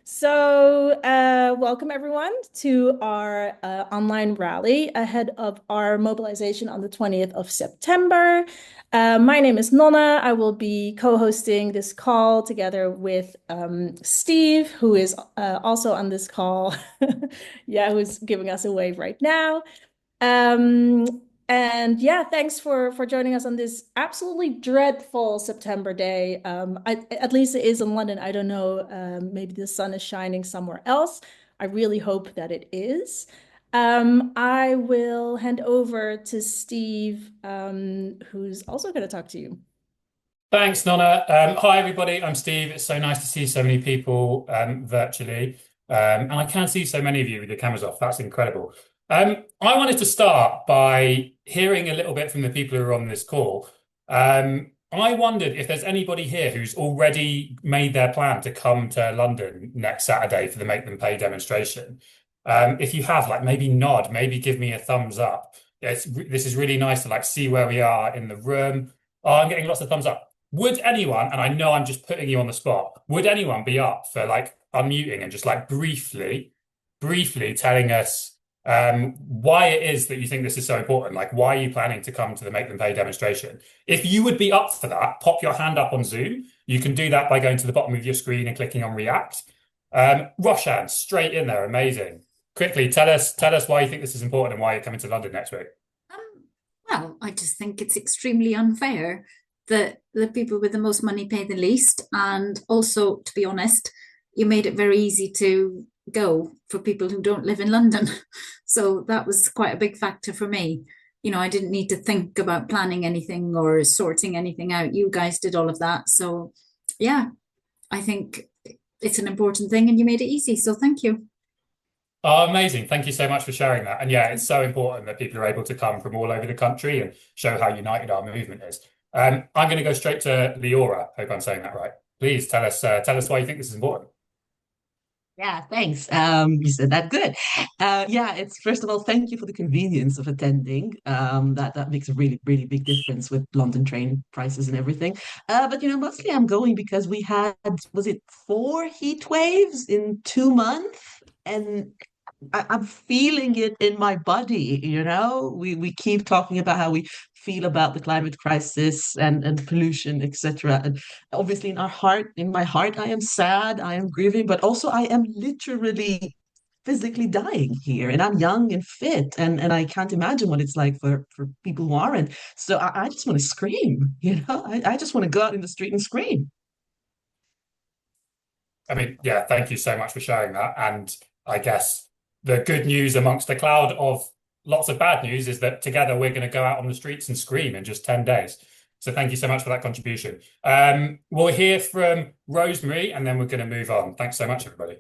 Welcome everyone to our online rally ahead of our mobilization on the 20th of September. My name is Nonna. I will be co-hosting this call together with Steve, who is also on this call. Yeah, who's giving us a wave right now. Um, and yeah, thanks for joining us on this absolutely dreadful September day. At least it is in London. I don't know. Maybe the sun is shining somewhere else. I really hope that it is. I will hand over to Steve, who's also going to talk to you. Thanks, Nonna. Hi, everybody. I'm Steve. It's so nice to see so many people virtually. And I can see so many of you with your cameras off. That's incredible. I wanted to start by hearing a little bit from the people who are on this call. I wondered if there's anybody here who's already made their plan to come to London next Saturday for the Make Them Pay demonstration. If you have, like, maybe nod, maybe give me a thumbs up. This is really nice to like see where we are in the room. Oh, I'm getting lots of thumbs up. Would anyone, and I know I'm just putting you on the spot, would anyone be up for like unmuting and just like briefly telling us why it is that you think this is so important? Like, why are you planning to come to the Make Them Pay demonstration? If you would be up for that, pop your hand up on Zoom. You can do that by going to the bottom of your screen and clicking on React. Roshan, straight in there, amazing. Quickly, tell us why you think this is important and why you're coming to London next week. Well, I just think it's extremely unfair that the people with the most money pay the least. And also, to be honest, you made it very easy to go for people who don't live in London. So that was quite a big factor for me. I didn't need to think about planning anything or sorting anything out. You guys did all of that. So, yeah, I think it's an important thing and you made it easy. So, thank you. Oh, amazing. Thank you so much for sharing that. And yeah, it's so important that people are able to come from all over the country and show how united our movement is. I'm going to go straight to Leora. Hope I'm saying that right. Please tell us why you think this is important. Yeah, thanks. You said that good. Yeah, it's first of all, thank you for the convenience of attending. That makes a really, really big difference with London train prices and everything. But mostly I'm going because we had, was it 4 heat waves in 2 months? And I'm feeling it in my body. We keep talking about how we feel about the climate crisis and pollution, etc. And obviously in my heart, I am sad, I am grieving, but also I am literally physically dying here. And I'm young and fit, and I can't imagine what it's like for people who aren't. So I just want to scream. I just want to go out in the street and scream. I mean, yeah, thank you so much for sharing that. And I guess the good news amongst the cloud of lots of bad news is that together we're going to go out on the streets and scream in just 10 days. So thank you so much for that contribution. We'll hear from Rosemary and then we're going to move on. Thanks so much, everybody.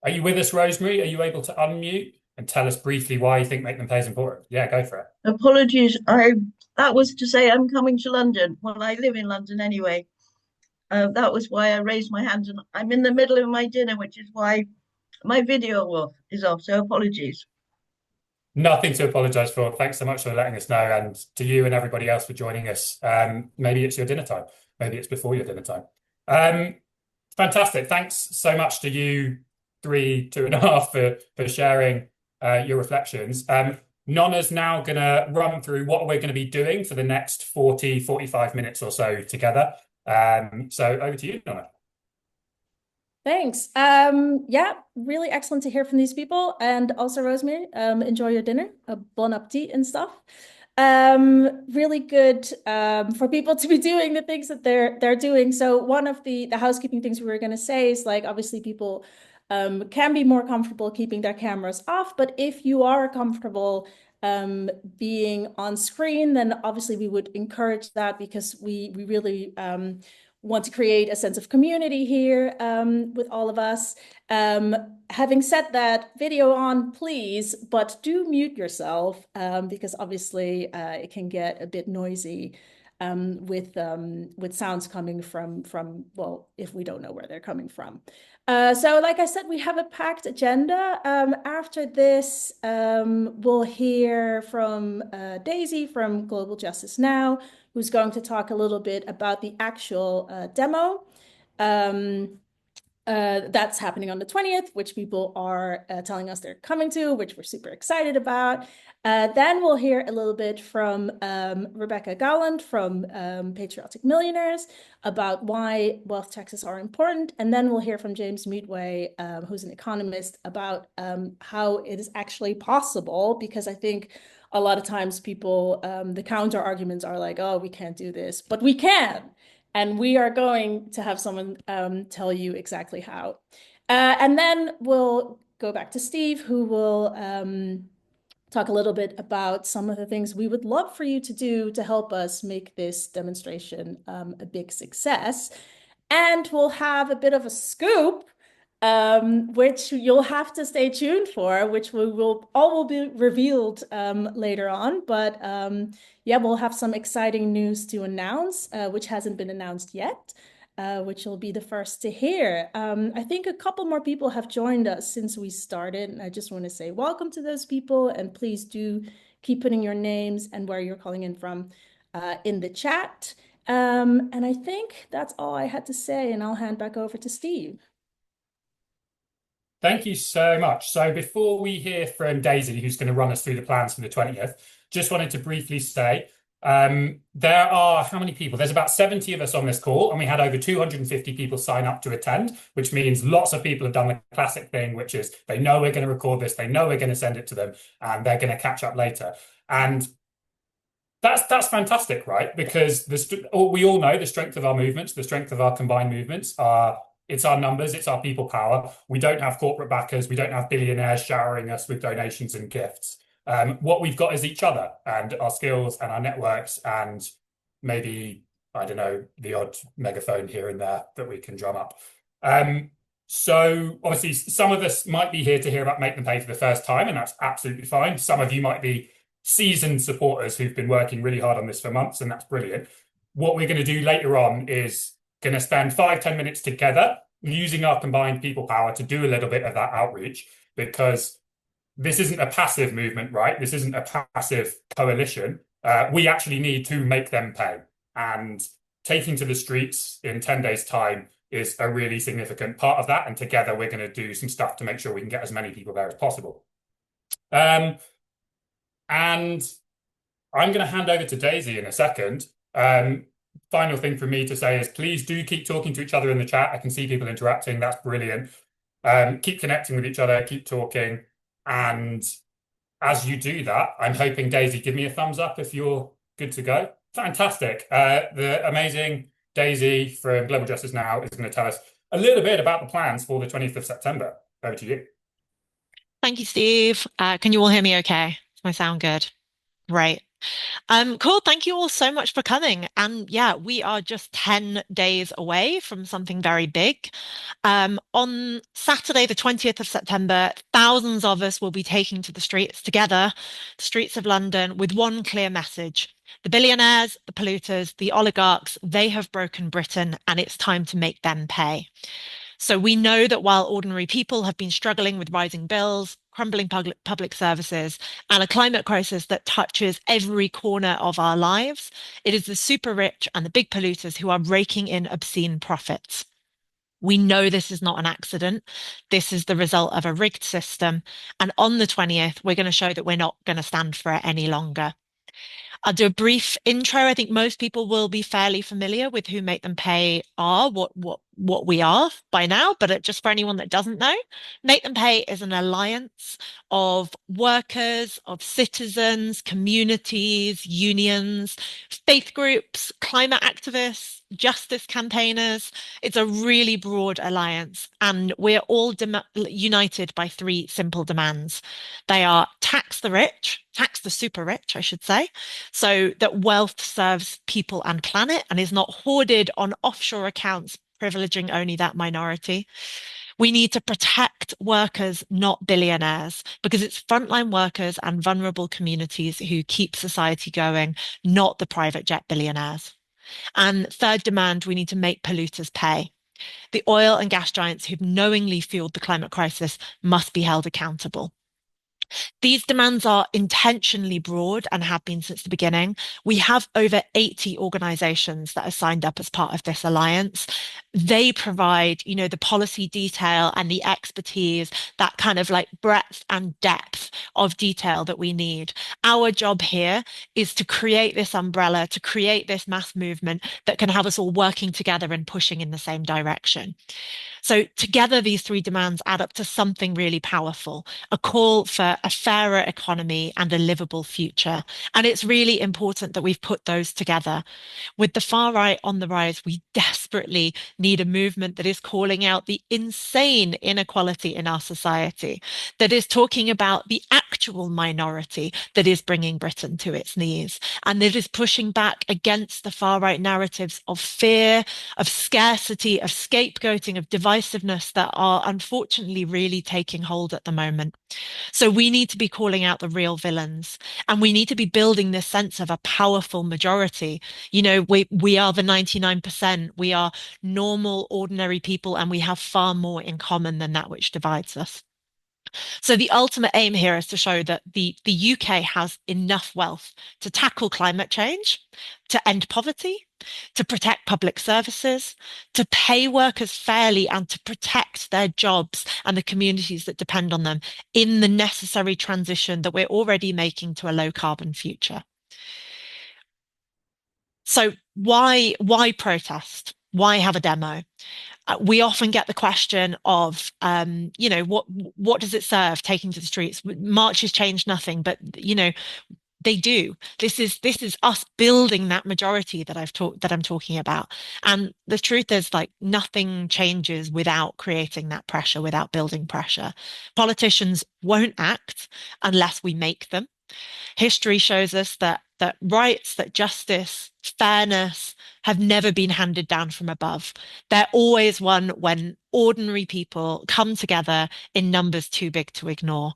Are you with us, Rosemary? Are you able to unmute and tell us briefly why you think Make Them Pay is important? Yeah, go for it. Apologies. I That was to say I'm coming to London. Well, I live in London anyway. That was why I raised my hand, and I'm in the middle of my dinner, which is why my video is off. So apologies. Nothing to apologize for. Thanks so much for letting us know, and to you and everybody else for joining us. Maybe it's your dinner time. Maybe it's before your dinner time. Um, Fantastic. Thanks so much to you three, two and a half for sharing your reflections. Nonna's now going to run through what we're going to be doing for the next 45 minutes or so together. So over to you, Nonna. Thanks. Yeah, really excellent to hear from these people. And also, Rosemary, enjoy your dinner, bon appetit and stuff. Really good for people to be doing the things that they're doing. So one of the housekeeping things we were going to say is like obviously people can be more comfortable keeping their cameras off, but if you are comfortable being on screen, then obviously we would encourage that because we really want to create a sense of community here with all of us. Having said that, video on, please, but do mute yourself because obviously it can get a bit noisy with sounds coming from well, if we don't know where they're coming from. So like I said, we have a packed agenda. After this, we'll hear from Daisy from Global Justice Now, who's going to talk a little bit about the actual demo. That's happening on the 20th, which people are telling us they're coming to, which we're super excited about. Then we'll hear a little bit from Rebecca Gowland from Patriotic Millionaires about why wealth taxes are important. And then we'll hear from James Meadway, who's an economist, about how it is actually possible, because I think a lot of times people, the counter arguments are like, oh, we can't do this, but we can. And we are going to have someone tell you exactly how. And then we'll go back to Steve, who will talk a little bit about some of the things we would love for you to do to help us make this demonstration a big success. And we'll have a bit of a scoop, which you'll have to stay tuned for, which will be revealed later on. But yeah, we'll have some exciting news to announce, which hasn't been announced yet, which you'll be the first to hear. I think a couple more people have joined us since we started, and I just want to say welcome to those people, and please do keep putting your names and where you're calling in from in the chat. And I think that's all I had to say, and I'll hand back over to Steve. Thank you so much. So before we hear from Daisy, who's going to run us through the plans for the 20th, just wanted to briefly say, there are how many people? There's about 70 of us on this call, and we had over 250 people sign up to attend, which means lots of people have done the classic thing, which is they know we're going to record this, they know we're going to send it to them, and they're going to catch up later. And that's fantastic, right? Because we all know the strength of our movements, the strength of our combined movements are it's our numbers, it's our people power. We don't have corporate backers, we don't have billionaires showering us with donations and gifts. What we've got is each other and our skills and our networks and maybe, I don't know, the odd megaphone here and there that we can drum up. So obviously some of us might be here to hear about Make Them Pay for the first time, and that's absolutely fine. Some of you might be seasoned supporters who've been working really hard on this for months, and that's brilliant. What we're going to do later on is going to spend 5-10 minutes together using our combined people power to do a little bit of that outreach, because this isn't a passive movement, right? This isn't a passive coalition. We actually need to make them pay. And taking to the streets in 10 days' time is a really significant part of that. And together we're going to do some stuff to make sure we can get as many people there as possible. And I'm going to hand over to Daisy in a second. Final thing for me to say is please do keep talking to each other in the chat. I can see people interacting. That's brilliant. Keep connecting with each other, keep talking. And as you do that, I'm hoping, Daisy, give me a thumbs up if you're good to go. Fantastic. The amazing Daisy from Global Justice Now is going to tell us a little bit about the plans for the 20th of September. Over to you. Thank you, Steve. Can you all hear me okay? Does my sound good? Great. Cool. Thank you all so much for coming. And yeah, we are just 10 days away from something very big. On Saturday, the 20th of September, thousands of us will be taking to the streets together, the streets of London, with one clear message. The billionaires, the polluters, the oligarchs, they have broken Britain, and it's time to make them pay. So we know that while ordinary people have been struggling with rising bills, crumbling public services, and a climate crisis that touches every corner of our lives, it is the super rich and the big polluters who are raking in obscene profits. We know this is not an accident. This is the result of a rigged system. And on the 20th, we're going to show that we're not going to stand for it any longer. I'll do a brief intro. I think most people will be fairly familiar with who Make Them Pay are, what we are by now, but just for anyone that doesn't know, Make Them Pay is an alliance of workers, of citizens, communities, unions, faith groups, climate activists, justice campaigners. It's a really broad alliance, and we're all united by three simple demands. They are tax the rich, tax the super rich, I should say, so that wealth serves people and planet and is not hoarded on offshore accounts, privileging only that minority. We need to protect workers, not billionaires, because it's frontline workers and vulnerable communities who keep society going, not the private jet billionaires. And third demand, we need to make polluters pay. The oil and gas giants who've knowingly fueled the climate crisis must be held accountable. These demands are intentionally broad and have been since the beginning. We have over 80 organizations that are signed up as part of this alliance. They provide, the policy detail and the expertise, that kind of like breadth and depth of detail that we need. Our job here is to create this umbrella, to create this mass movement that can have us all working together and pushing in the same direction. So together, these three demands add up to something really powerful, a call for a fairer economy and a livable future. And it's really important that we've put those together. With the far right on the rise, we desperately need a movement that is calling out the insane inequality in our society, that is talking about the actual minority that is bringing Britain to its knees, and that is pushing back against the far right narratives of fear, of scarcity, of scapegoating, of divisiveness that are unfortunately really taking hold at the moment. So we need to be calling out the real villains, and we need to be building this sense of a powerful majority. We are the 99%. We are normal, ordinary people, and we have far more in common than that which divides us. So the ultimate aim here is to show that the UK has enough wealth to tackle climate change, to end poverty, to protect public services, to pay workers fairly, and to protect their jobs and the communities that depend on them in the necessary transition that we're already making to a low carbon future. So why protest? Why have a demo? We often get the question of, what does it serve taking to the streets? Marches change nothing, but they do. This is us building that majority that I'm talking about. And the truth is, like, nothing changes without creating that pressure, without building pressure. Politicians won't act unless we make them. History shows us that rights, that justice, fairness have never been handed down from above. They're always won when ordinary people come together in numbers too big to ignore.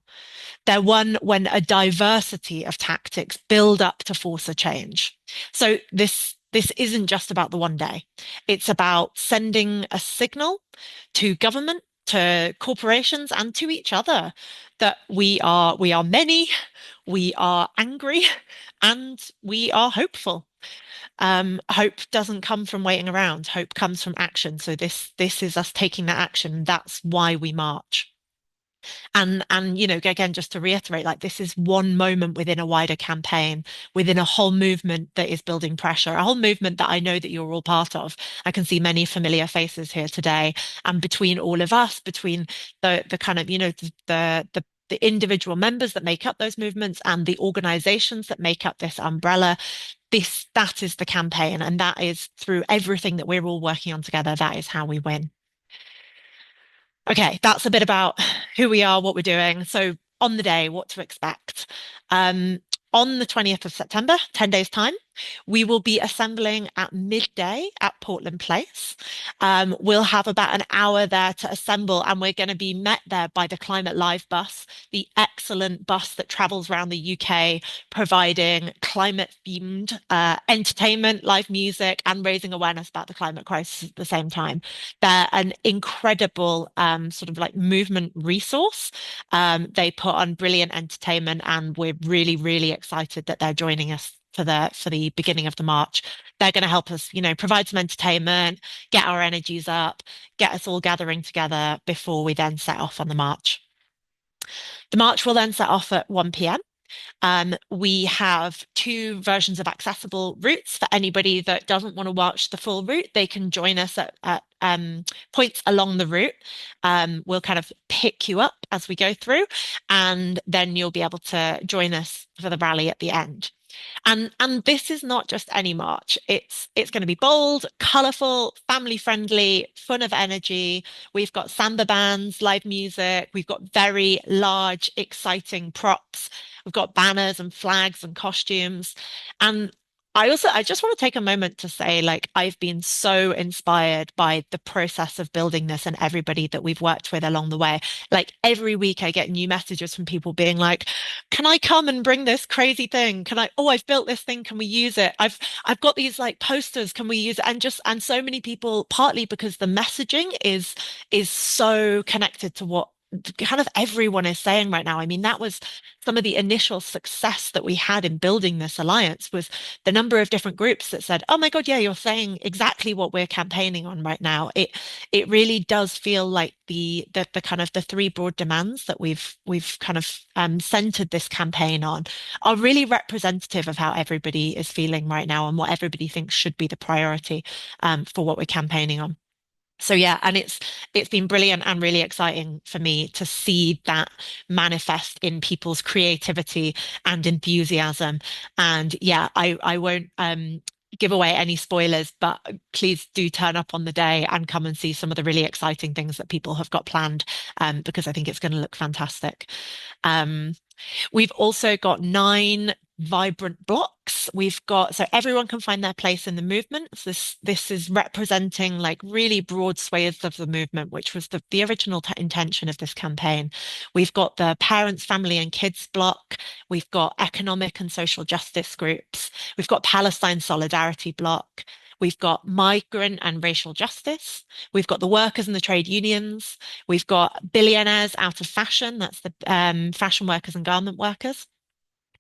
They're won when a diversity of tactics build up to force a change. So this isn't just about the one day. It's about sending a signal to government, to corporations, and to each other that we are many, we are angry, and we are hopeful. Hope doesn't come from waiting around. Hope comes from action. So this is us taking that action. That's why we march. And again, just to reiterate, like, this is one moment within a wider campaign, within a whole movement that is building pressure, a whole movement that I know that you're all part of. I can see many familiar faces here today. And between all of us, between the kind of, the individual members that make up those movements and the organizations that make up this umbrella, that is the campaign. And that is through everything that we're all working on together. That is how we win. Okay, that's a bit about who we are, what we're doing. So on the day, what to expect. On the 20th of September, 10 days time, we will be assembling at midday at Portland Place. We'll have about an hour there to assemble, and we're going to be met there by the Climate Live bus, the excellent bus that travels around the UK, providing climate-themed entertainment, live music, and raising awareness about the climate crisis at the same time. They're an incredible sort of like movement resource. They put on brilliant entertainment, and we're really, really excited that they're joining us for the beginning of the march. They're going to help us, provide some entertainment, get our energies up, get us all gathering together before we then set off on the march. The march will then set off at 1 p.m. We have two versions of accessible routes for anybody that doesn't want to watch the full route. They can join us at points along the route. We'll kind of pick you up as we go through, and then you'll be able to join us for the rally at the end. And this is not just any march. It's going to be bold, colourful, family friendly, fun of energy. We've got samba bands, live music. We've got very large, exciting props. We've got banners and flags and costumes. And I just want to take a moment to say, like, I've been so inspired by the process of building this and everybody that we've worked with along the way. Like, every week I get new messages from people being like, can I come and bring this crazy thing? I've built this thing. Can we use it? I've got these like posters. Can we use it? And so many people, partly because the messaging is so connected to what kind of everyone is saying right now. I mean, that was some of the initial success that we had in building this alliance was the number of different groups that said, "Oh my God, yeah, you're saying exactly what we're campaigning on right now." It really does feel like the kind of the three broad demands that we've kind of centered this campaign on are really representative of how everybody is feeling right now and what everybody thinks should be the priority for what we're campaigning on. So yeah, and it's been brilliant and really exciting for me to see that manifest in people's creativity and enthusiasm. And yeah, I won't give away any spoilers, but please do turn up on the day and come and see some of the really exciting things that people have got planned, because I think it's going to look fantastic. Um, We've also got 9 vibrant blocks. We've got so everyone can find their place in the movement. So this is representing like really broad swathes of the movement, which was the original intention of this campaign. We've got the parents, family, and kids block. We've got economic and social justice groups. We've got Palestine solidarity block. We've got migrant and racial justice. We've got the workers and the trade unions. We've got billionaires out of fashion. That's the fashion workers and garment workers.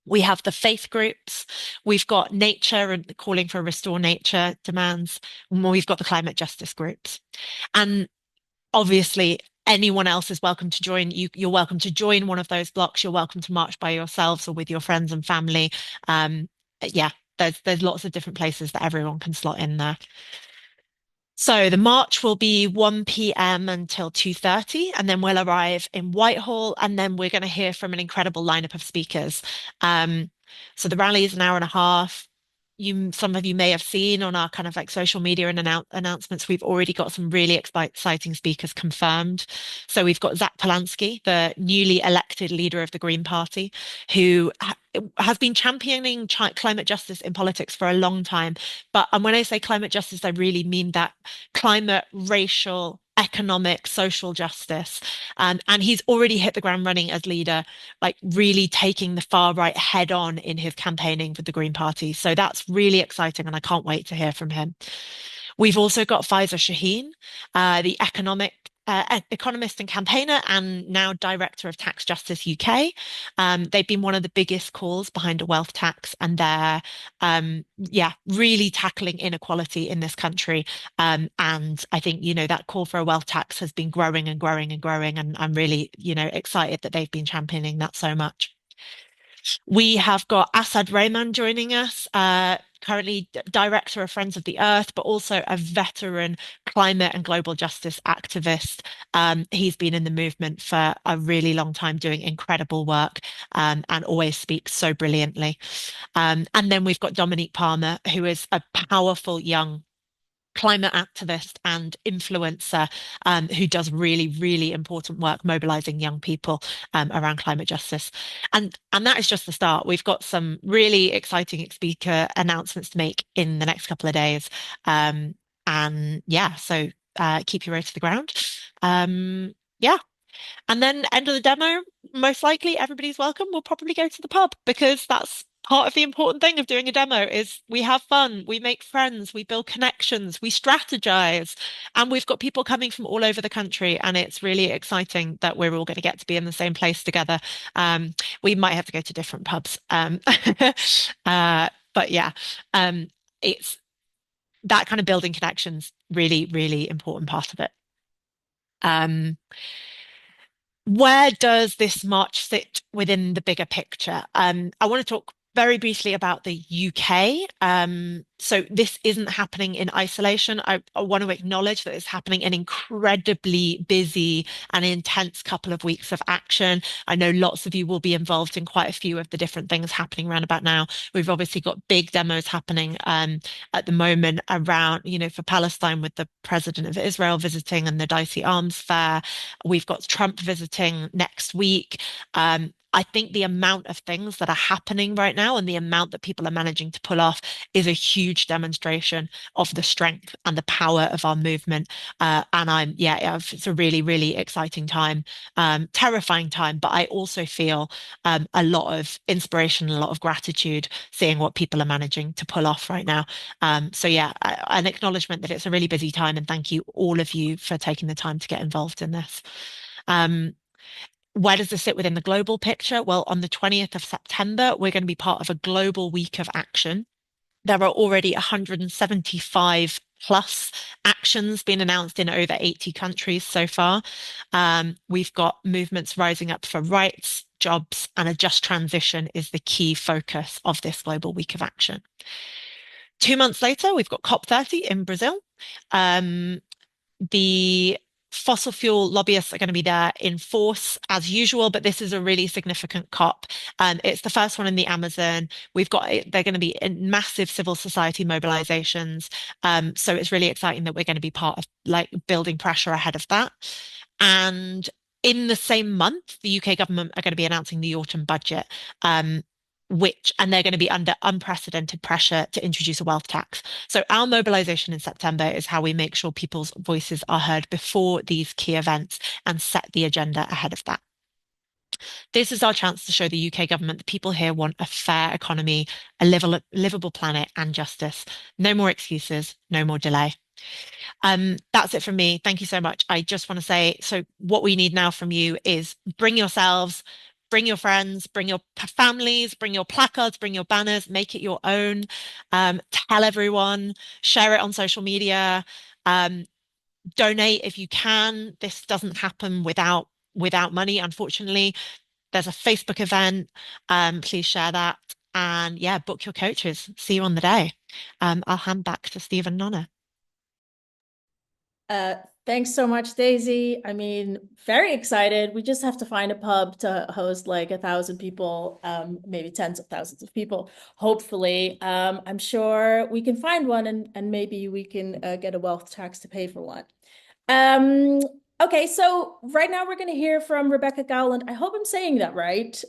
We have the faith groups. We've got nature and calling for restore nature demands. We've got the climate justice groups. And obviously, anyone else is welcome to join. You're welcome to join one of those blocks. You're welcome to march by yourselves or with your friends and family. Yeah, there's lots of different places that everyone can slot in there. So the march will be 1 p.m. until 2:30, and then we'll arrive in Whitehall, and then we're going to hear from an incredible lineup of speakers. So the rally is an hour and a half. Some of you may have seen on our kind of like social media and announcements, we've already got some really exciting speakers confirmed. So we've got Zach Polanski, the newly elected leader of the Green Party, who has been championing climate justice in politics for a long time. But when I say climate justice, I really mean that climate, racial, economic, social justice. And he's already hit the ground running as leader, like really taking the far right head on in his campaigning for the Green Party. So that's really exciting, and I can't wait to hear from him. We've also got Faiza Shaheen, the economist and campaigner, and now director of Tax Justice UK. They've been one of the biggest calls behind a wealth tax, and they're really tackling inequality in this country. And I think that call for a wealth tax has been growing and growing and growing, and I'm really excited that they've been championing that so much. We have got Asad Rehman joining us, currently director of Friends of the Earth, but also a veteran climate and global justice activist. He's been in the movement for a really long time, doing incredible work, and always speaks so brilliantly. And then we've got Dominique Palmer, who is a powerful young climate activist and influencer, who does really, really important work mobilizing young people around climate justice. And that is just the start. We've got some really exciting speaker announcements to make in the next couple of days. And yeah, so keep your ear to the ground. Yeah. And then end of the demo, most likely everybody's welcome. We'll probably go to the pub, because that's part of the important thing of doing a demo is we have fun, we make friends, we build connections, we strategize, and we've got people coming from all over the country, and it's really exciting that we're all going to get to be in the same place together. We might have to go to different pubs, but yeah, it's that kind of building connections, really, really important part of it. Where does this march sit within the bigger picture? I want to talk very briefly about the UK. So this isn't happening in isolation. I want to acknowledge that it's happening an incredibly busy and intense couple of weeks of action. I know lots of you will be involved in quite a few of the different things happening around about now. We've obviously got big demos happening at the moment around, for Palestine, with the president of Israel visiting and the Dicey Arms Fair. We've got Trump visiting next week. I think the amount of things that are happening right now and the amount that people are managing to pull off is a huge demonstration of the strength and the power of our movement. And it's a really, really exciting time, terrifying time, but I also feel a lot of inspiration, a lot of gratitude seeing what people are managing to pull off right now. So yeah, an acknowledgement that it's a really busy time, and thank you all of you for taking the time to get involved in this. Where does this sit within the global picture? Well, on the 20th of September, we're going to be part of a global week of action. There are already 175 plus actions being announced in over 80 countries so far. We've got movements rising up for rights, jobs, and a just transition is the key focus of this global week of action. 2 months later, we've got COP30 in Brazil. The fossil fuel lobbyists are going to be there in force as usual, but this is a really significant COP. It's the first one in the Amazon. They're going to be in massive civil society mobilizations. So it's really exciting that we're going to be part of like building pressure ahead of that. And in the same month, the UK government are going to be announcing the autumn budget. And they're going to be under unprecedented pressure to introduce a wealth tax. So our mobilization in September is how we make sure people's voices are heard before these key events and set the agenda ahead of that. This is our chance to show the UK government that people here want a fair economy, a livable planet, and justice. No more excuses, no more delay. That's it from me. Thank you so much. I just want to say, so what we need now from you is bring yourselves, bring your friends, bring your families, bring your placards, bring your banners, make it your own. Tell everyone, share it on social media, donate if you can. This doesn't happen without money, unfortunately. There's a Facebook event. Please share that. And yeah, book your coaches. See you on the day. I'll hand back to Steve and Nonna. Thanks so much, Daisy. I mean, very excited. We just have to find a pub to host like 1,000 people, maybe tens of thousands of people, hopefully. I'm sure we can find one and maybe we can get a wealth tax to pay for one. Okay, so right now we're going to hear from Rebecca Gowland. I hope I'm saying that right.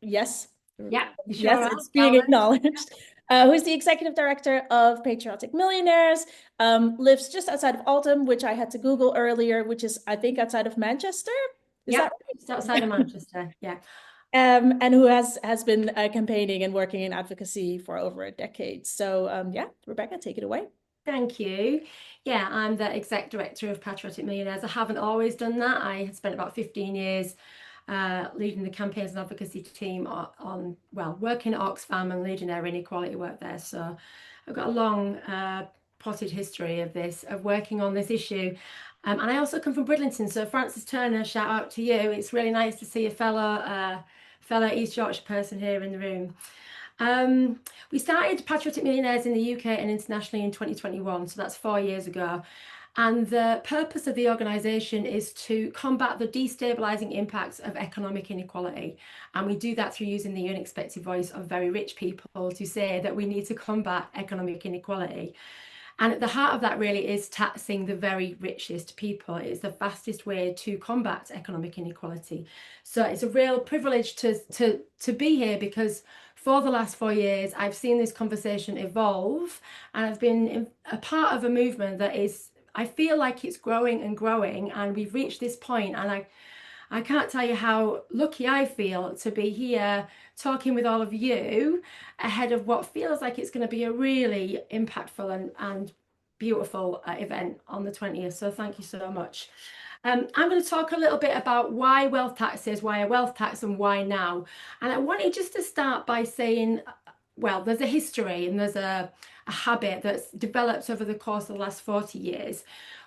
Yes. Yeah, sure yes, it's being acknowledged. Who's the executive director of Patriotic Millionaires, lives just outside of Alton, which I had to Google earlier, which is, I think, outside of Manchester. Is that right? It's outside of Manchester, yeah. And who has been campaigning and working in advocacy for over a decade. So yeah, Rebecca, take it away. Thank you. Yeah, I'm the exec director of Patriotic Millionaires. I haven't always done that. I spent about 15 years leading the campaigns and advocacy team on working at Oxfam and leading their inequality work there. So I've got a long potted history of working on this issue. And I also come from Bridlington. So Francis Turner, shout out to you. It's really nice to see a fellow East Yorkshire person here in the room. We started Patriotic Millionaires in the UK and internationally in 2021, so that's 4 years ago. And the purpose of the organisation is to combat the destabilising impacts of economic inequality. And we do that through using the unexpected voice of very rich people to say that we need to combat economic inequality. And at the heart of that really is taxing the very richest people. It's the fastest way to combat economic inequality. So it's a real privilege to be here, because for the last 4 years, I've seen this conversation evolve, and I've been a part of a movement that is, I feel like it's growing and growing, and we've reached this point, and I can't tell you how lucky I feel to be here talking with all of you ahead of what feels like it's going to be a really impactful and beautiful event on the 20th. So thank you so much. I'm going to talk a little bit about why wealth taxes, why a wealth tax, and why now. And I wanted just to start by saying, well, there's a history and there's a habit that's developed over the course of the last 40 years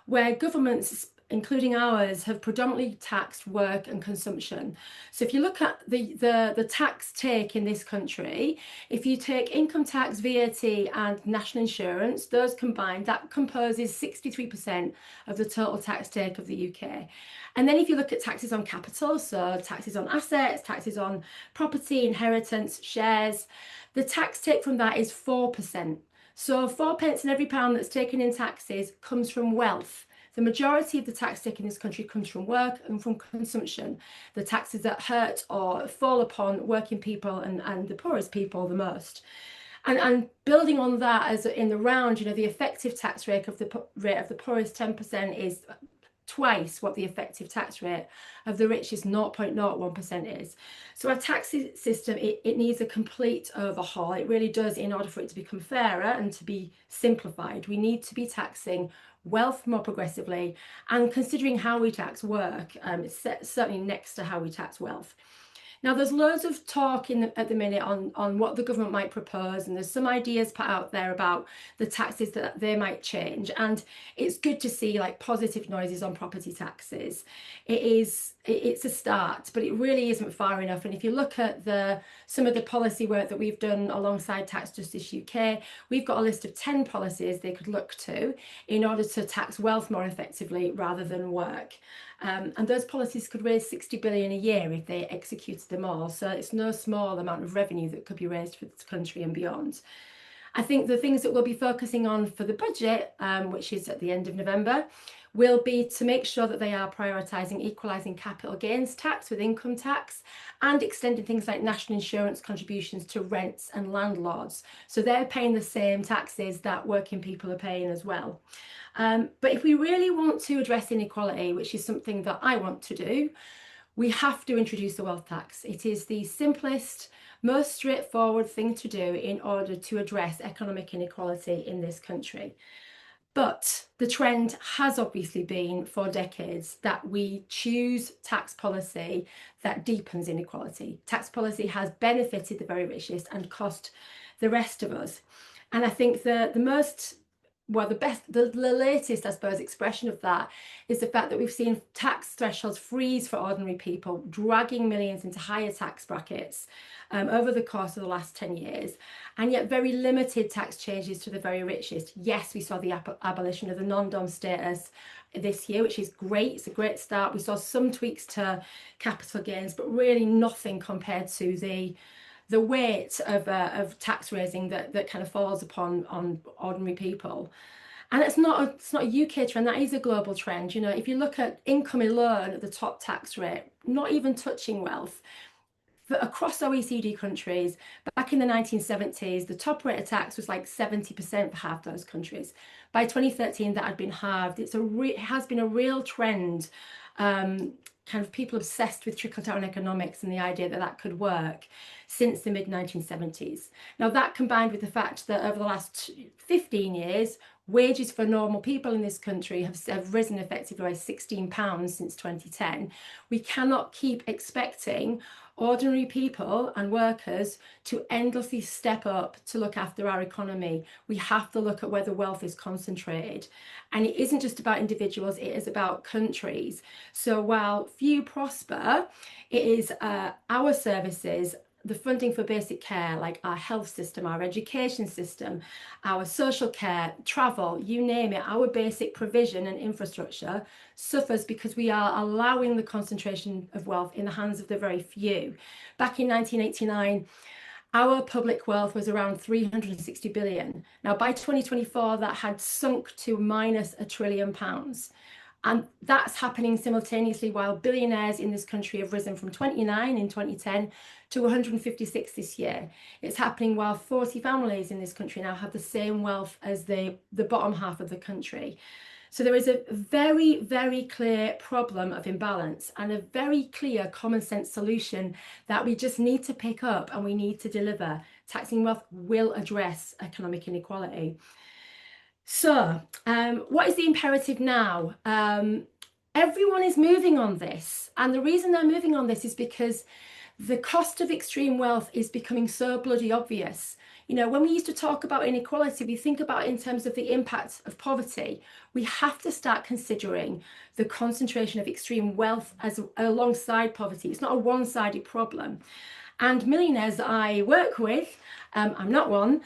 where governments, including ours, have predominantly taxed work and consumption. So if you look at the tax take in this country, if you take income tax, VAT and national insurance, those combined, that composes 63% of the total tax take of the UK. And then if you look at taxes on capital, so taxes on assets, taxes on property, inheritance, shares, the tax take from that is 4%. So 4 pence in every pound that's taken in taxes comes from wealth. The majority of the tax take in this country comes from work and from consumption, the taxes that hurt or fall upon working people and the poorest people the most. And building on that, as in the round, the effective tax rate of the poorest 10% is twice what the effective tax rate of the richest 0.01% is. So our tax system, it needs a complete overhaul. It really does, in order for it to become fairer and to be simplified. We need to be taxing wealth more progressively, and considering how we tax work, it's certainly next to how we tax wealth. Now, there's loads of talk at the minute on what the government might propose, and there's some ideas put out there about the taxes that they might change. And it's good to see like positive noises on property taxes. It's a start, but it really isn't far enough. And if you look at some of the policy work that we've done alongside Tax Justice UK, we've got a list of 10 policies they could look to in order to tax wealth more effectively rather than work. And those policies could raise 60 billion a year if they executed them all. So it's no small amount of revenue that could be raised for this country and beyond. I think the things that we'll be focusing on for the budget, which is at the end of November, will be to make sure that they are prioritising equalising capital gains tax with income tax and extending things like national insurance contributions to rents and landlords. So they're paying the same taxes that working people are paying as well. But if we really want to address inequality, which is something that I want to do, we have to introduce the wealth tax. It is the simplest, most straightforward thing to do in order to address economic inequality in this country. But the trend has obviously been for decades that we choose tax policy that deepens inequality. Tax policy has benefited the very richest and cost the rest of us. And I think the latest, I suppose, expression of that is the fact that we've seen tax thresholds freeze for ordinary people, dragging millions into higher tax brackets over the course of the last 10 years, and yet very limited tax changes to the very richest. Yes, we saw the abolition of the non-dom status this year, which is great. It's a great start. We saw some tweaks to capital gains, but really nothing compared to the weight of tax raising that kind of falls on ordinary people. And it's not a UK trend, that is a global trend. You know, if you look at income alone at the top tax rate, not even touching wealth, across OECD countries, back in the 1970s, the top rate of tax was like 70% for half those countries. By 2013, that had been halved. It has been a real trend, kind of people obsessed with trickle-down economics and the idea that that could work since the mid-1970s. Now, that combined with the fact that over the last 15 years, wages for normal people in this country have risen effectively by £16 since 2010. We cannot keep expecting ordinary people and workers to endlessly step up to look after our economy. We have to look at where the wealth is concentrated. And it isn't just about individuals, it is about countries. So while few prosper, it is our services, the funding for basic care, like our health system, our education system, our social care, travel, you name it, our basic provision and infrastructure suffers because we are allowing the concentration of wealth in the hands of the very few. Back in 1989, our public wealth was around 360 billion. Now, by 2024, that had sunk to minus £1 trillion. And that's happening simultaneously while billionaires in this country have risen from 29 in 2010 to 156 this year. It's happening while 40 families in this country now have the same wealth as the bottom half of the country. So there is a very, very clear problem of imbalance and a very clear common sense solution that we just need to pick up and we need to deliver. Taxing wealth will address economic inequality. So what is the imperative now? Everyone is moving on this. And the reason they're moving on this is because the cost of extreme wealth is becoming so bloody obvious. You know, when we used to talk about inequality, we think about it in terms of the impact of poverty. We have to start considering the concentration of extreme wealth as alongside poverty. It's not a one-sided problem. And millionaires that I work with, I'm not one,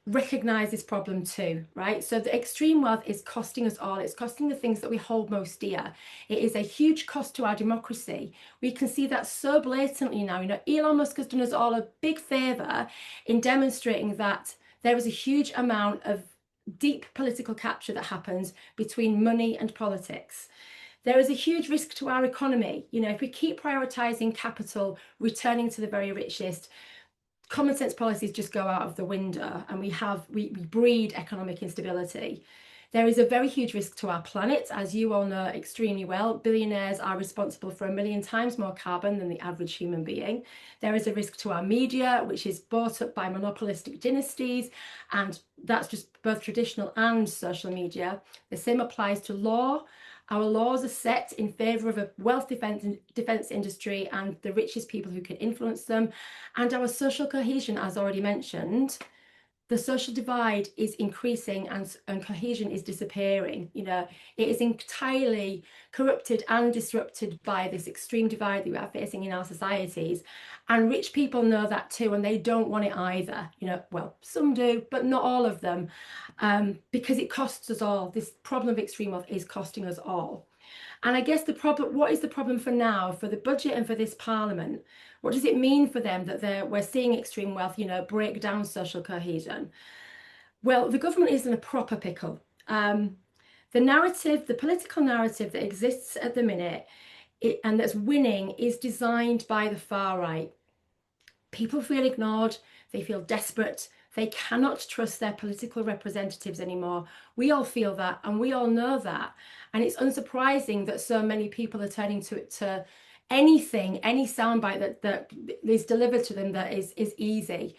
recognize this problem too, right? So the extreme wealth is costing us all. It's costing the things that we hold most dear. It is a huge cost to our democracy. We can see that so blatantly now. You know, Elon Musk has done us all a big favor in demonstrating that there is a huge amount of deep political capture that happens between money and politics. There is a huge risk to our economy. You know, if we keep prioritizing capital, returning to the very richest, common sense policies just go out of the window and we breed economic instability. There is a very huge risk to our planet, as you all know extremely well. Billionaires are responsible for 1 million times more carbon than the average human being. There is a risk to our media, which is bought up by monopolistic dynasties, and that's just both traditional and social media. The same applies to law. Our laws are set in favour of a wealth defence industry and the richest people who can influence them. And our social cohesion, as already mentioned, the social divide is increasing and cohesion is disappearing. You know, it is entirely corrupted and disrupted by this extreme divide that we are facing in our societies. And rich people know that too, and they don't want it either. You know, well, some do, but not all of them, because it costs us all. This problem of extreme wealth is costing us all. And I guess the problem, what is the problem for now, for the budget and for this parliament? What does it mean for them that we're seeing extreme wealth, you know, break down social cohesion? Well, the government is in a proper pickle. The narrative, the political narrative that exists at the minute and that's winning is designed by the far right. People feel ignored, they feel desperate, they cannot trust their political representatives anymore. We all feel that, and we all know that. And it's unsurprising that so many people are turning to anything, any soundbite that is delivered to them that is easy.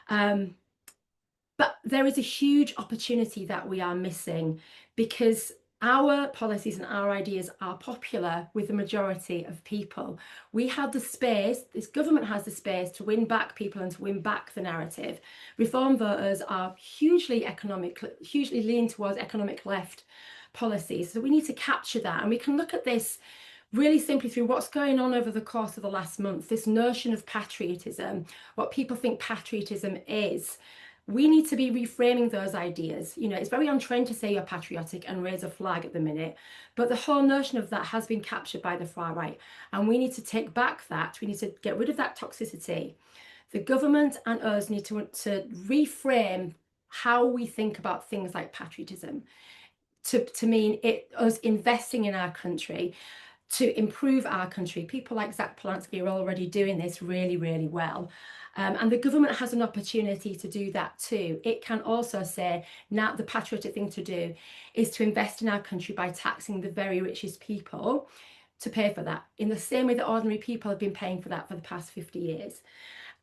But there is a huge opportunity that we are missing, because our policies and our ideas are popular with the majority of people. We have the space, this government has the space to win back people and to win back the narrative. Reform voters are hugely lean towards economic left policies. So we need to capture that. And we can look at this really simply through what's going on over the course of the last month, this notion of patriotism, what people think patriotism is. We need to be reframing those ideas. You know, it's very on trend to say you're patriotic and raise a flag at the minute, but the whole notion of that has been captured by the far right. And we need to take back that. We need to get rid of that toxicity. The government and us need to reframe how we think about things like patriotism to mean us investing in our country, to improve our country. People like Zach Polanski are already doing this really, really well. And the government has an opportunity to do that too. It can also say, now the patriotic thing to do is to invest in our country by taxing the very richest people to pay for that, in the same way that ordinary people have been paying for that for the past 50 years.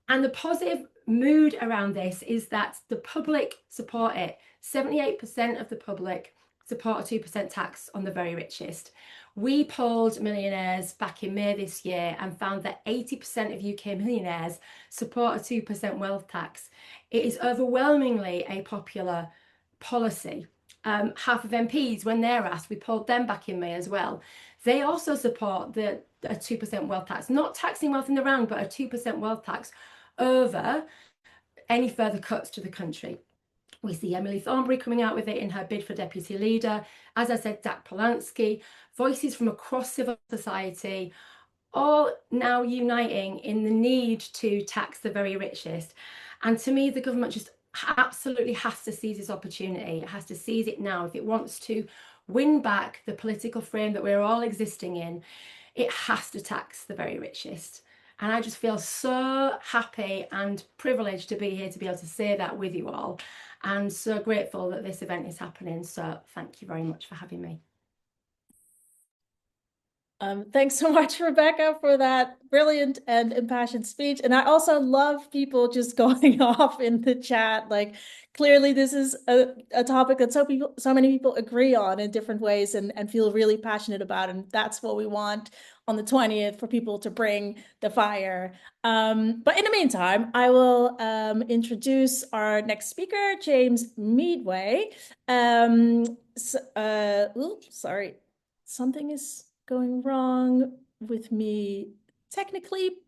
And the positive mood around this is that the public support it. 78% of the public support a 2% tax on the very richest. We polled Millionaires back in May this year and found that 80% of UK millionaires support a 2% wealth tax. It is overwhelmingly a popular policy. Half of MPs, when they're asked, we polled them back in May as well, they also support a 2% wealth tax, not taxing wealth in the round, but a 2% wealth tax over any further cuts to the country. We see Emily Thornberry coming out with it in her bid for deputy leader. As I said, Zach Polanski, voices from across civil society, all now uniting in the need to tax the very richest. And to me, the government just absolutely has to seize this opportunity. It has to seize it now. If it wants to win back the political frame that we're all existing in, it has to tax the very richest. And I just feel so happy and privileged to be here to be able to say that with you all, and so grateful that this event is happening. So thank you very much for having me. Thanks so much, Rebecca, for that brilliant and impassioned speech. And I also love people just going off in the chat. Like, clearly this is a topic that so many people agree on in different ways and feel really passionate about. And that's what we want on the 20th, for people to bring the fire. But in the meantime, I will introduce our next speaker, James Meadway. Oops, sorry, something is going wrong with me technically,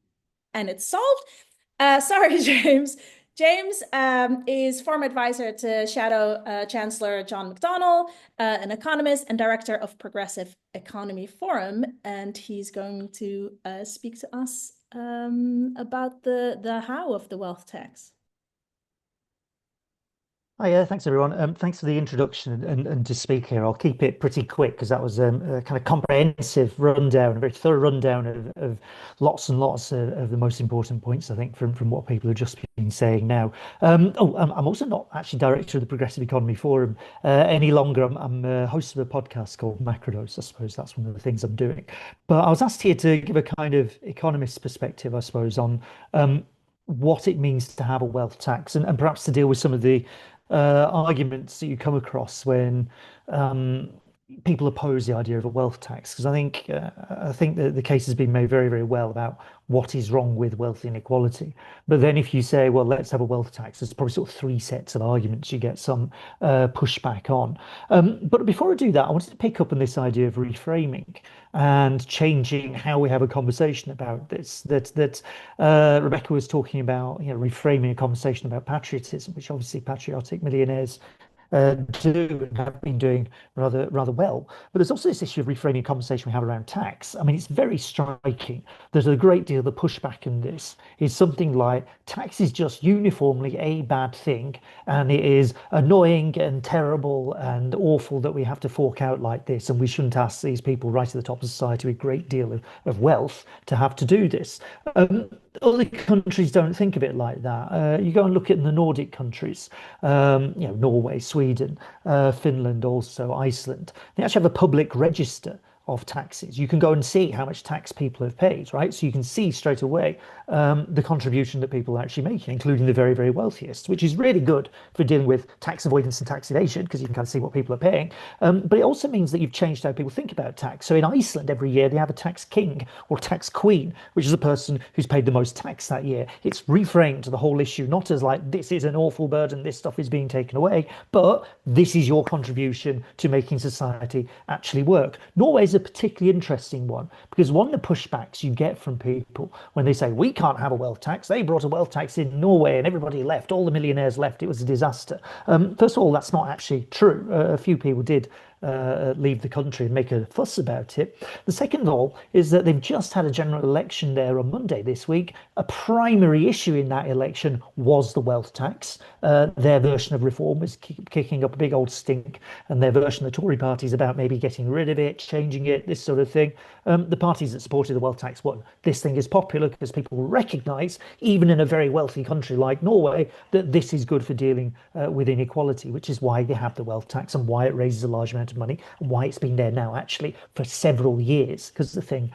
and it's solved. Sorry, James. James is former advisor to Shadow Chancellor John McDonnell, an economist and director of Progressive Economy Forum, and he's going to speak to us about the how of the wealth tax. Oh yeah, thanks everyone. Thanks for the introduction and to speak here. I'll keep it pretty quick because that was a kind of comprehensive rundown, a very thorough rundown of lots and lots of the most important points, I think, from what people have just been saying now. I'm also not actually director of the Progressive Economy Forum any longer. I'm a host of a podcast called Macrodose. I suppose that's one of the things I'm doing. But I was asked here to give a kind of economist perspective, I suppose, on what it means to have a wealth tax and perhaps to deal with some of the arguments that you come across when um, people oppose the idea of a wealth tax. Because I think that the case has been made very, very well about what is wrong with wealth inequality. But then if you say, well, let's have a wealth tax, there's probably sort of three sets of arguments you get some pushback on. But before I do that, I wanted to pick up on this idea of reframing and changing how we have a conversation about this. That Rebecca was talking about, reframing a conversation about patriotism, which obviously Patriotic Millionaires do and have been doing rather well. But there's also this issue of reframing conversation we have around tax. I mean, it's very striking. There's a great deal of the pushback in this is something like tax is just uniformly a bad thing, and it is annoying and terrible and awful that we have to fork out like this, and we shouldn't ask these people right at the top of society with a great deal of wealth to have to do this. Other countries don't think of it like that. You go and look at the Nordic countries, Norway, Sweden, Finland, also Iceland. They actually have a public register of taxes. You can go and see how much tax people have paid, right? So you can see straight away the contribution that people are actually making, including the very, very wealthiest, which is really good for dealing with tax avoidance and tax evasion because you can kind of see what people are paying. But it also means that you've changed how people think about tax. So in Iceland, every year they have a tax king or tax queen, which is a person who's paid the most tax that year. It's reframed the whole issue, not as like, this is an awful burden, this stuff is being taken away, but this is your contribution to making society actually work. Norway is a particularly interesting one because one of the pushbacks you get from people when they say we can't have a wealth tax, they brought a wealth tax in Norway and everybody left, all the millionaires left, it was a disaster. First of all, that's not actually true. A few people did leave the country and make a fuss about it. The second of all is that they've just had a general election there on Monday this week. A primary issue in that election was the wealth tax. Their version of reform was kicking up a big old stink, and their version of the Tory party is about maybe getting rid of it, changing it, this sort of thing. The parties that supported the wealth tax won. This thing is popular because people recognise, even in a very wealthy country like Norway, that this is good for dealing with inequality, which is why they have the wealth tax and why it raises a large amount of money and why it's been there now actually for several years because the thing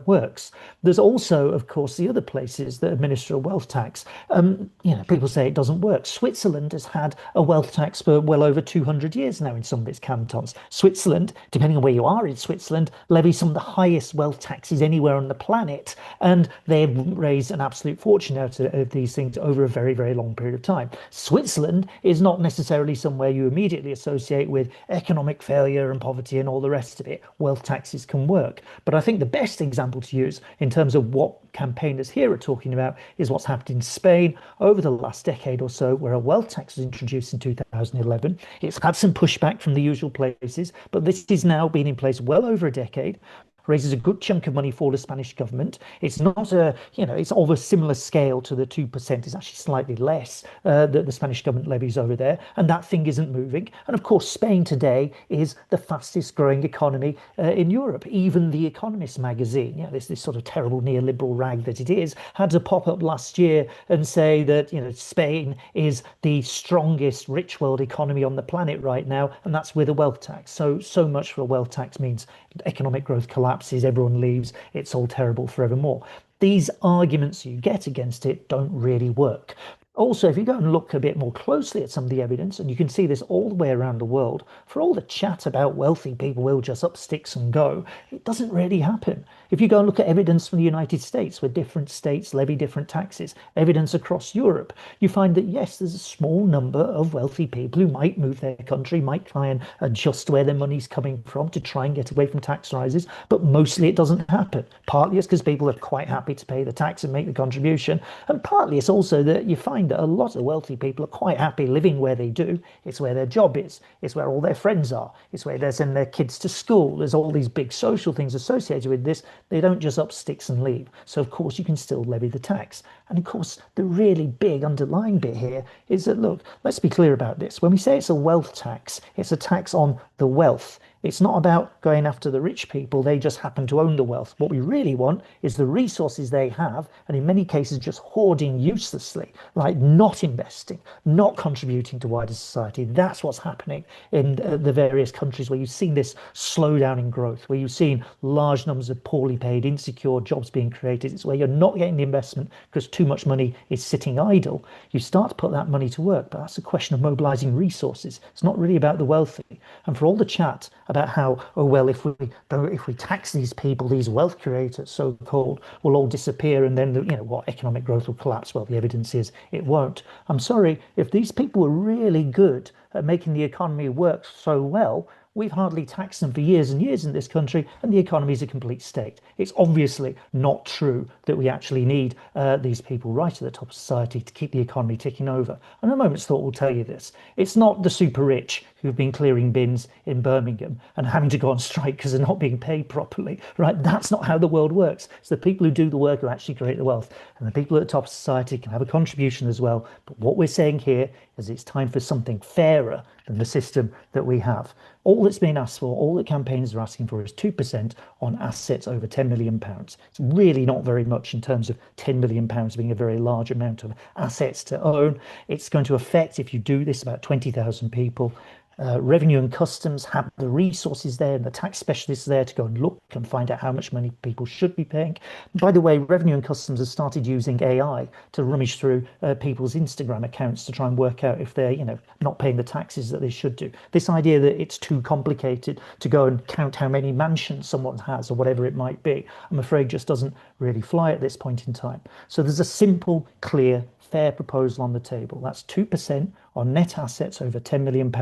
works. There's also, of course, the other places that administer a wealth tax. People say it doesn't work. Switzerland has had a wealth tax for well over 200 years now in some of its cantons. Switzerland, depending on where you are in Switzerland, levies some of the highest wealth taxes anywhere on the planet, and they've raised an absolute fortune out of these things over a very, very long period of time. Switzerland is not necessarily somewhere you immediately associate with economic failure and poverty and all the rest of it. Wealth taxes can work. But I think the best example to use in terms of what campaigners here are talking about is what's happened in Spain over the last decade or so, where a wealth tax was introduced in 2011. It's had some pushback from the usual places, but this has now been in place well over a decade. Raises a good chunk of money for the Spanish government. It's not it's of a similar scale to the 2%. It's actually slightly less that the Spanish government levies over there. And that thing isn't moving. And of course, Spain today is the fastest growing economy in Europe. Even the Economist magazine, this sort of terrible neoliberal rag that it is, had to pop up last year and say that, Spain is the strongest rich world economy on the planet right now. And that's with a wealth tax. So much for a wealth tax means economic growth collapses, everyone leaves, it's all terrible forevermore. These arguments you get against it don't really work. Also, if you go and look a bit more closely at some of the evidence, and you can see this all the way around the world, for all the chat about wealthy people will just up sticks and go, it doesn't really happen. If you go and look at evidence from the United States, where different states levy different taxes, evidence across Europe, you find that yes, there's a small number of wealthy people who might move their country, might try and adjust where their money's coming from to try and get away from tax rises, but mostly it doesn't happen. Partly it's because people are quite happy to pay the tax and make the contribution, and partly it's also that you find that a lot of wealthy people are quite happy living where they do. It's where their job is. It's where all their friends are. It's where they send their kids to school. There's all these big social things associated with this They don't just up sticks and leave. So of course you can still levy the tax. And of course, the really big underlying bit here is that, look, let's be clear about this. When we say it's a wealth tax, it's a tax on the wealth. It's not about going after the rich people. They just happen to own the wealth. What we really want is the resources they have, and in many cases just hoarding uselessly, like not investing, not contributing to wider society. That's what's happening in the various countries where you've seen this slowdown in growth, where you've seen large numbers of poorly paid, insecure jobs being created. It's where you're not getting the investment because too much money is sitting idle. You start to put that money to work, but that's a question of mobilizing resources. It's not really about the wealthy. And for all the chat about how, oh well, if we tax these people, these wealth creators, so-called, will all disappear, and then what, economic growth will collapse. Well, the evidence is it won't. I'm sorry, if these people were really good at making the economy work so well, we've hardly taxed them for years and years in this country, and the economy is a complete state. It's obviously not true that we actually need these people right at the top of society to keep the economy ticking over. And a moment's thought will tell you this. It's not the super rich who've been clearing bins in Birmingham and having to go on strike because they're not being paid properly, right? That's not how the world works. It's the people who do the work who actually create the wealth. And the people at the top of society can have a contribution as well. But what we're saying here is it's time for something fairer than the system that we have. All that's being asked for, all that campaigners are asking for, is 2% on assets over £10 million. It's really not very much in terms of £10 million being a very large amount of assets to own. It's going to affect, if you do this, about 20,000 people. Revenue and Customs have the resources there and the tax specialists there to go and look and find out how much money people should be paying. By the way, Revenue and Customs has started using AI to rummage through people's Instagram accounts to try and work out if they're, not paying the taxes that they should do. This idea that it's too complicated to go and count how many mansions someone has or whatever it might be, I'm afraid just doesn't really fly at this point in time. So there's a simple, clear, fair proposal on the table. That's 2% on net assets over £10 million.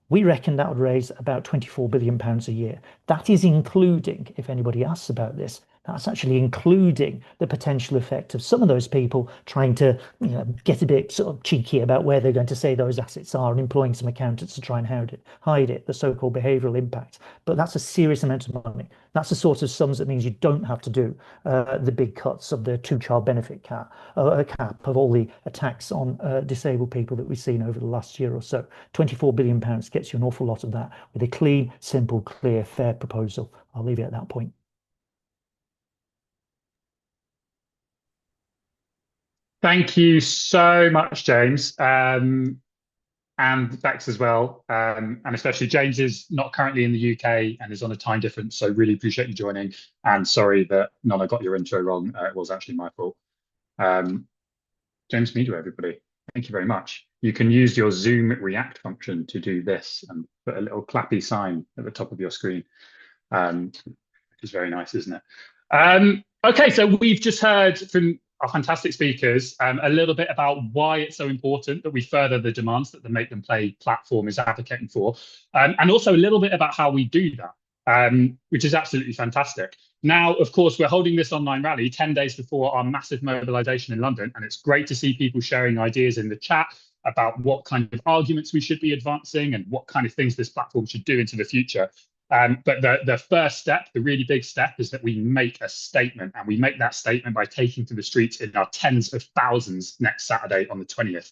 We reckon that would raise about £24 billion a year. That is including, if anybody asks about this, that's actually including the potential effect of some of those people trying to get a bit sort of cheeky about where they're going to say those assets are and employing some accountants to try and hide it, the so-called behavioural impact. But that's a serious amount of money. That's the sort of sums that means you don't have to do the big cuts of the two-child benefit cap of all the attacks on disabled people that we've seen over the last year or so. £24 billion gets you an awful lot of that with a clean, simple, clear, fair proposal. I'll leave it at that point. Thank you so much, James, and Bex as well. And especially James is not currently in the UK and is on a time difference, so really appreciate you joining. And sorry that Nonna got your intro wrong. It was actually my fault. James Meadway, everybody, thank you very much. You can use your Zoom React function to do this and put a little clappy sign at the top of your screen, which is very nice, isn't it? Okay, so we've just heard from our fantastic speakers a little bit about why it's so important that we further the demands that the Make Them Play platform is advocating for, and also a little bit about how we do that, which is absolutely fantastic. Now, of course, we're holding this online rally 10 days before our massive mobilisation in London, and it's great to see people sharing ideas in the chat about what kind of arguments we should be advancing and what kind of things this platform should do into the future. But the first step, the really big step, is that we make a statement, and we make that statement by taking to the streets in our tens of thousands next Saturday on the 20th.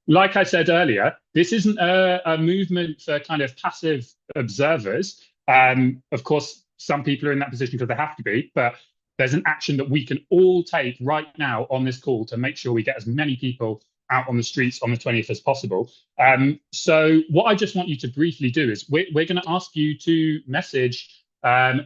Like I said earlier, this isn't a movement for kind of passive observers. Of course, some people are in that position because they have to be, but there's an action that we can all take right now on this call to make sure we get as many people out on the streets on the 20th as possible. So what I just want you to briefly do is we're going to ask you to message,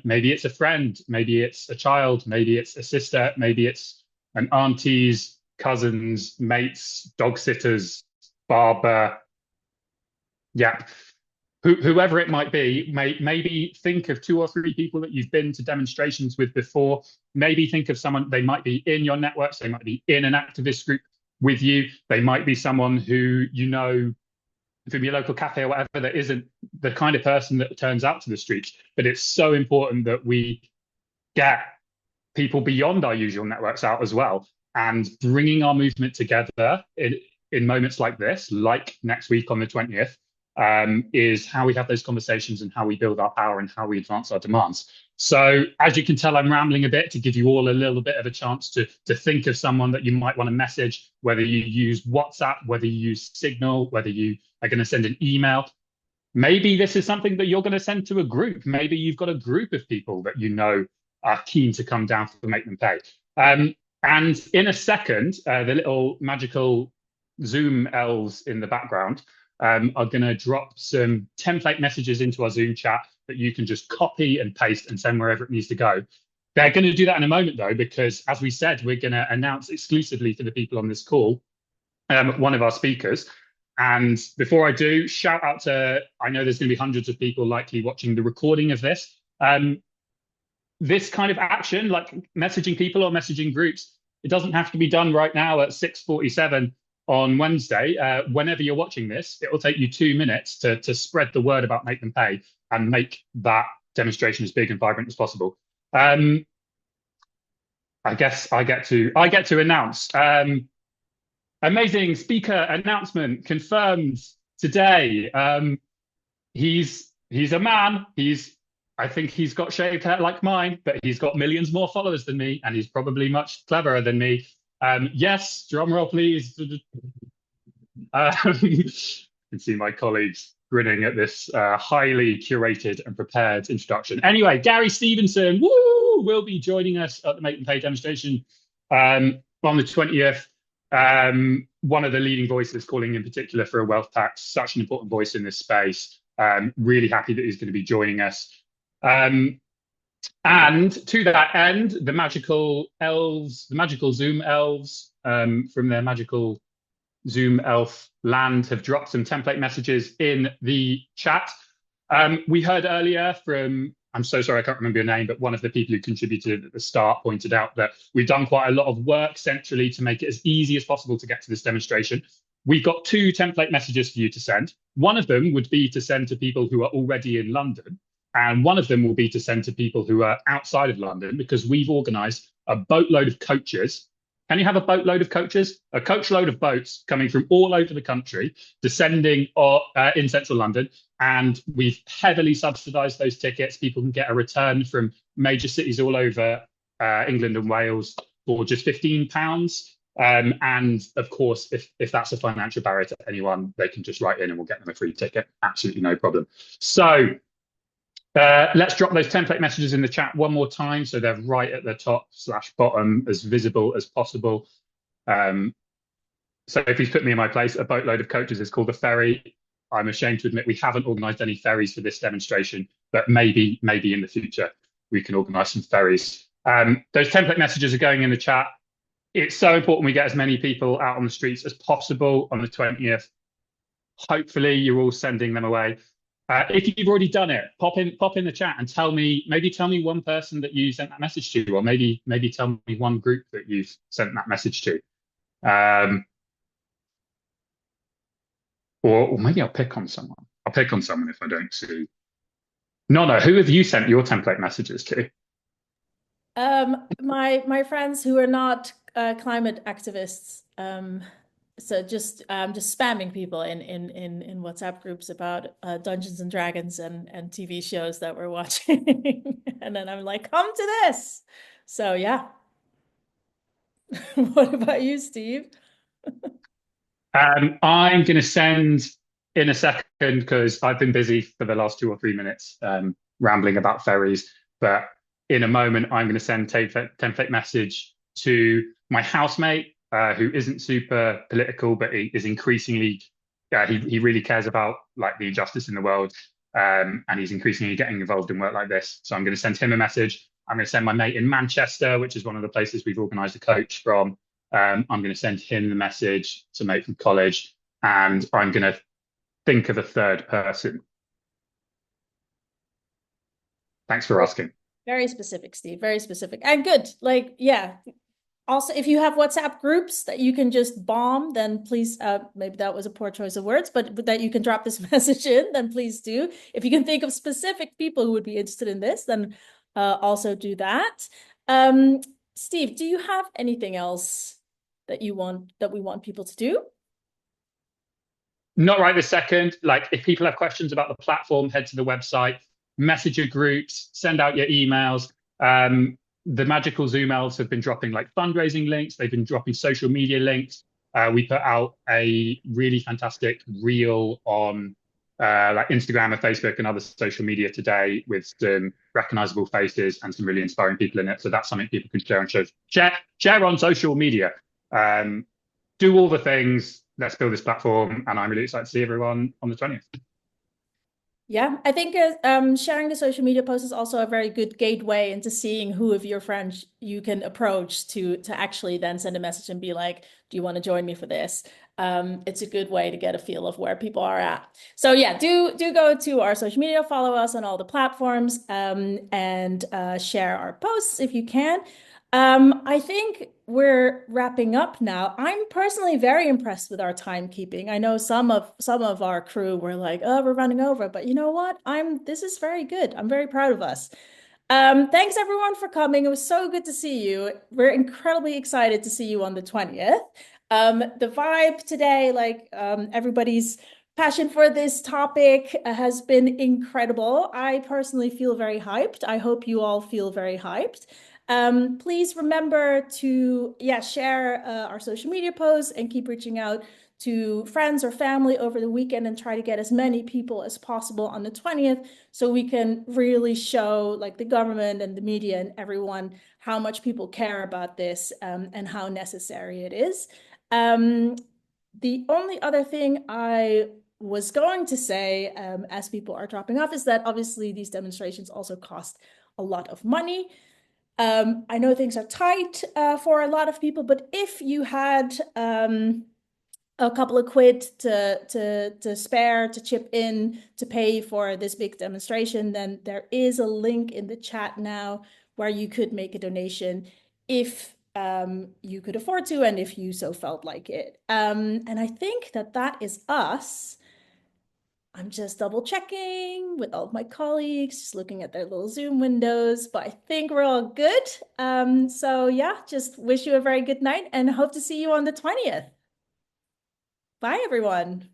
maybe it's a friend, maybe it's a child, maybe it's a sister, maybe it's an auntie's, cousins, mates, dog sitters, barber, whoever it might be. Maybe think of 2 or 3 people that you've been to demonstrations with before. Maybe think of someone, they might be in your networks, they might be in an activist group with you. They might be someone who you know from your local cafe or whatever that isn't the kind of person that turns out to the streets. But it's so important that we get people beyond our usual networks out as well, and bringing our movement together in moments like this, like next week on the 20th, is how we have those conversations and how we build our power and how we advance our demands. So as you can tell, I'm rambling a bit to give you all a little bit of a chance to think of someone that you might want to message, whether you use WhatsApp, whether you use Signal, whether you are going to send an email. Maybe this is something that you're going to send to a group. Maybe you've got a group of people that you know are keen to come down for Make Them Pay. And in a second, the little magical Zoom elves in the background are going to drop some template messages into our Zoom chat that you can just copy and paste and send wherever it needs to go. They're going to do that in a moment, though, because as we said, we're going to announce exclusively for the people on this call one of our speakers. And before I do, shout out to, I know there's going to be hundreds of people likely watching the recording of this. This kind of action, like messaging people or messaging groups, it doesn't have to be done right now at 6:47 on Wednesday. Whenever you're watching this, it will take you 2 minutes to spread the word about Make Them Pay and make that demonstration as big and vibrant as possible. I guess I get to announce. Amazing speaker announcement confirmed today. He's a man. I think he's got shaved hair like mine, but he's got millions more followers than me, and he's probably much cleverer than me. Yes, drum roll, please. You can see my colleagues grinning at this highly curated and prepared introduction. Anyway, Gary Stevenson, woo, will be joining us at the Make Them Pay demonstration on the 20th. One of the leading voices calling in particular for a wealth tax, such an important voice in this space. Really happy that he's going to be joining us. And to that end, the magical elves, the magical Zoom elves from their magical Zoom elf land have dropped some template messages in the chat. We heard earlier from, I'm so sorry, I can't remember your name, but one of the people who contributed at the start pointed out that we've done quite a lot of work centrally to make it as easy as possible to get to this demonstration. We've got 2 template messages for you to send. One of them would be to send to people who are already in London, and one of them will be to send to people who are outside of London, because we've organised a boatload of coaches. Can you have a boatload of coaches? A coachload of boats coming from all over the country, descending in central London. And we've heavily subsidised those tickets. People can get a return from major cities all over England and Wales for just £15. And of course, if that's a financial barrier to anyone, they can just write in and we'll get them a free ticket. Absolutely no problem. So let's drop those template messages in the chat one more time so they're right at the top/bottom, as visible as possible. So if he's put me in my place, a boatload of coaches is called a ferry. I'm ashamed to admit we haven't organised any ferries for this demonstration, but maybe in the future we can organise some ferries. Those template messages are going in the chat. It's so important we get as many people out on the streets as possible on the 20th. Hopefully you're all sending them away. If you've already done it, pop in the chat and tell me one person that you sent that message to, or maybe tell me one group that you've sent that message to. Or maybe I'll pick on someone. I'll pick on someone if I don't see. No, who have you sent your template messages to? My friends who are not climate activists. So just spamming people in WhatsApp groups about Dungeons and Dragons and TV shows that we're watching. And then I'm like, come to this. So yeah. What about you, Steve? I'm going to send in a second, because I've been busy for the last 2 or 3 minutes rambling about ferries. But in a moment, I'm going to send template message to my housemate, who isn't super political, but he is increasingly, he really cares about like the injustice in the world, and he's increasingly getting involved in work like this. So I'm going to send him a message. I'm going to send my mate in Manchester, which is one of the places we've organised a coach from. I'm going to send him the message to mate from college, and I'm going to think of a third person. Thanks for asking. Very specific, Steve. Very specific and good. Like, yeah. Also, if you have WhatsApp groups that you can just bomb, then please, maybe that was a poor choice of words, but that you can drop this message in, then please do. If you can think of specific people who would be interested in this, then also do that. Steve, do you have anything else that we want people to do? Not right this second. Like, if people have questions about the platform, head to the website, message your groups, send out your emails. The magical Zoom elves have been dropping like fundraising links. They've been dropping social media links. We put out a really fantastic reel on like Instagram and Facebook and other social media today with some recognizable faces and some really inspiring people in it. So that's something people can share and share on social media. Do all the things. Let's build this platform, and I'm really excited to see everyone on the 20th. Yeah, I think sharing the social media post is also a very good gateway into seeing who of your friends you can approach to actually then send a message and be like, do you want to join me for this? It's a good way to get a feel of where people are at. So yeah, do go to our social media, follow us on all the platforms, and share our posts if you can. I think we're wrapping up now. I'm personally very impressed with our timekeeping. I know some of our crew were like, "Oh, we're running over," but you know what? This is very good. I'm very proud of us. Thanks everyone for coming. It was so good to see you. We're incredibly excited to see you on the 20th. The vibe today, like everybody's passion for this topic has been incredible. I personally feel very hyped. I hope you all feel very hyped. Please remember to share our social media posts and keep reaching out to friends or family over the weekend and try to get as many people as possible on the 20th so we can really show like the government and the media and everyone how much people care about this and how necessary it is. The only other thing I was going to say as people are dropping off is that obviously these demonstrations also cost a lot of money. I know things are tight for a lot of people, but if you had a couple of quid to spare, to chip in, to pay for this big demonstration, then there is a link in the chat now where you could make a donation if you could afford to and if you so felt like it. And I think that is us. I'm just double checking with all of my colleagues, just looking at their little Zoom windows, but I think we're all good. So yeah, just wish you a very good night and hope to see you on the 20th. Bye, everyone.